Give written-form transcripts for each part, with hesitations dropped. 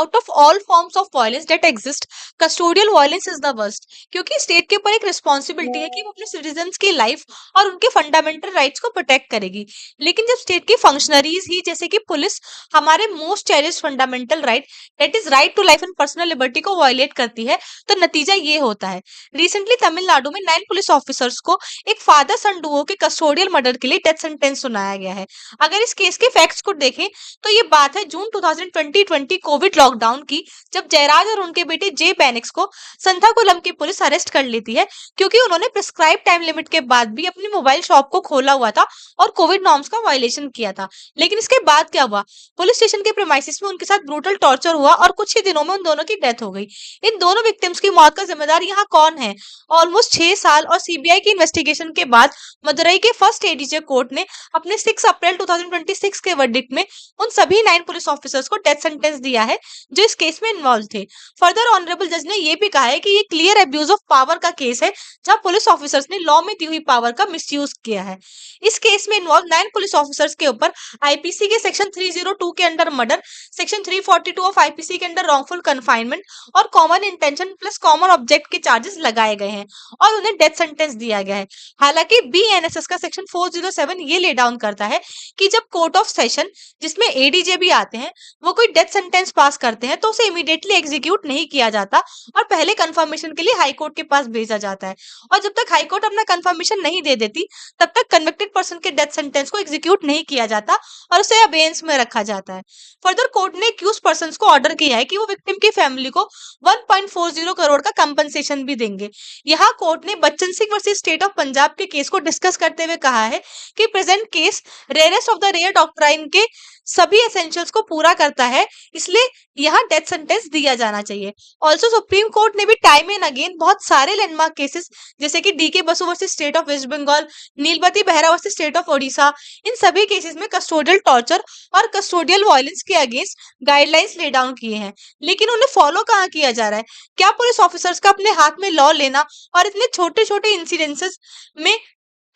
Out of all forms of violence that exist, custodial violence is the worst. क्योंकि state के ऊपर एक responsibility है कि वो अपने सिटीजन्स की लाइफ और उनके फंडामेंटल राइट्स को प्रोटेक्ट करेगी। लेकिन जब स्टेट की फंक्शनरीज ही जैसे कि पुलिस हमारे most cherish fundamental right that is right to life and personal liberty को वायलेट करती है, तो नतीजा ये होता है। रिसेंटली तमिलनाडु में 9 पुलिस ऑफिसर्स को एक फादर सन डुओ के कस्टोडियल मर्डर के लिए डेथ सेंटेंस सुनाया गया है। अगर इस केस के फैक्ट्स को देखें तो ये बात है जून 2020 कोविड लॉकडाउन की, जब जयराज और उनके बेटे जे बेनिक्स को संथाकुलम की पुलिस अरेस्ट कर लेती है क्योंकि उन्होंने प्रिस्क्राइब टाइम लिमिट के बाद भी अपनी मोबाइल शॉप को खोला हुआ था और कोविड नॉर्म्स का वायलेशन किया था। लेकिन इसके बाद क्या हुआ, पुलिस स्टेशन के प्रेमाइसिस में उनके साथ ब्रूटल टॉर्चर हुआ और कुछ ही दिनों में उन दोनों की डेथ हो गई। इन दोनों विक्टिम्स की मौत का जिम्मेदार यहाँ कौन है? ऑलमोस्ट 6 साल और सीबीआई की इन्वेस्टिगेशन के बाद मदुरई के फर्स्ट एडीजे कोर्ट ने अपने 6 अप्रैल 2026 के वर्डिक्ट में उन सभी 9 पुलिस ऑफिसर्स को डेथ सेंटेंस दिया है जो इस केस में इन्वॉल्व थे। फर्दर ऑनरेबल जज ने यह भी कहा है कि ये क्लियर एब्यूज ऑफ पावर का केस है जहां पुलिस ऑफिसर्स ने लॉ में दी हुई पावर का मिसयूज किया है। इस केस में इन्वॉल्व 9 पुलिस ऑफिसर्स के ऊपर आईपीसी के सेक्शन 302 के under murder, section 342 of IPC के अंडर रॉन्गफुल कन्फाइनमेंट और common intention plus common object के चार्जेस लगाए गए हैं और उन्हें डेथ सेंटेंस दिया गया है। हालांकि बीएनएसएस का सेक्शन 407 ये ले डाउन करता है कि जब कोर्ट ऑफ सेशन जिसमें एडीजे भी आते हैं वो कोई डेथ सेंटेंस पास करते हैं तो उसे इमीडिएटली एग्जीक्यूट नहीं किया जाता और पहले कंफर्मेशन के लिए हाई कोर्ट के पास भेजा जाता है। और जब तक हाई कोर्ट अपना कंफर्मेशन नहीं दे देती तब तक कन्विक्टेड पर्सन के डेथ सेंटेंस को एग्जीक्यूट नहीं किया जाता और उसे अबेयंस में रखा जाता है। फर्दर कोर्ट ने एक्यूज पर्सन को ऑर्डर किया है कि वो विक्टिम की फैमिली को 1.40 करोड़ का कंपनसेशन भी देंगे। यहाँ कोर्ट ने Bachan Singh versus state of Punjab के केस को डिस्कस करते हुए कहा है कि present case rarest of the rare doctrine के सभी एसेंशियल्स को पूरा करता है, इसलिए यहाँ डेथ सेंटेंस दिया जाना चाहिए। ऑल्सो सुप्रीम कोर्ट ने भी टाइम एंड अगेन बहुत सारे लैंडमार्क केसेस जैसे कि DK Basu versus state of West Bengal, Nilabati Behera versus state of Odisha, इन सभी केसेस में कस्टोडियल टॉर्चर और कस्टोडियल वायलेंस के अगेंस्ट गाइडलाइंस ले डाउन किए हैं। लेकिन उन्हें फॉलो कहाँ किया जा रहा है? क्या पुलिस ऑफिसर्स का अपने हाथ में लॉ लेना और इतने छोटे छोटे इंसिडेंसेस में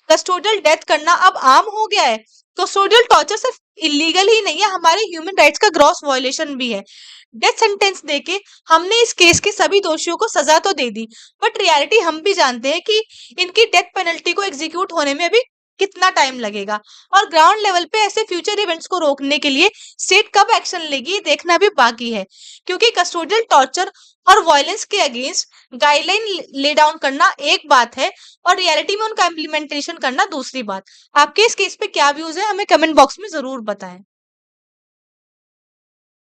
कस्टोडियल डेथ करना अब आम हो गया है? कस्टोडियल टॉर्चर सिर्फ इलीगल ही नहीं है, हमारे ह्यूमन राइट्स का ग्रॉस वायलेशन भी है। डेथ सेंटेंस देके हमने इस केस के सभी दोषियों को सजा तो दे दी, बट रियलिटी हम भी जानते हैं कि इनकी डेथ पेनल्टी को एग्जीक्यूट होने में अभी कितना टाइम लगेगा और ग्राउंड लेवल पे ऐसे फ्यूचर इवेंट्स को रोकने के लिए स्टेट कब एक्शन लेगी ये देखना भी बाकी है। क्योंकि कस्टोडियल टॉर्चर और वायलेंस के अगेंस्ट गाइडलाइन ले डाउन करना एक बात है और रियलिटी में उनका इम्प्लीमेंटेशन करना दूसरी बात। आपके इस केस पे क्या व्यूज है, हमें कमेंट बॉक्स में जरूर बताएं।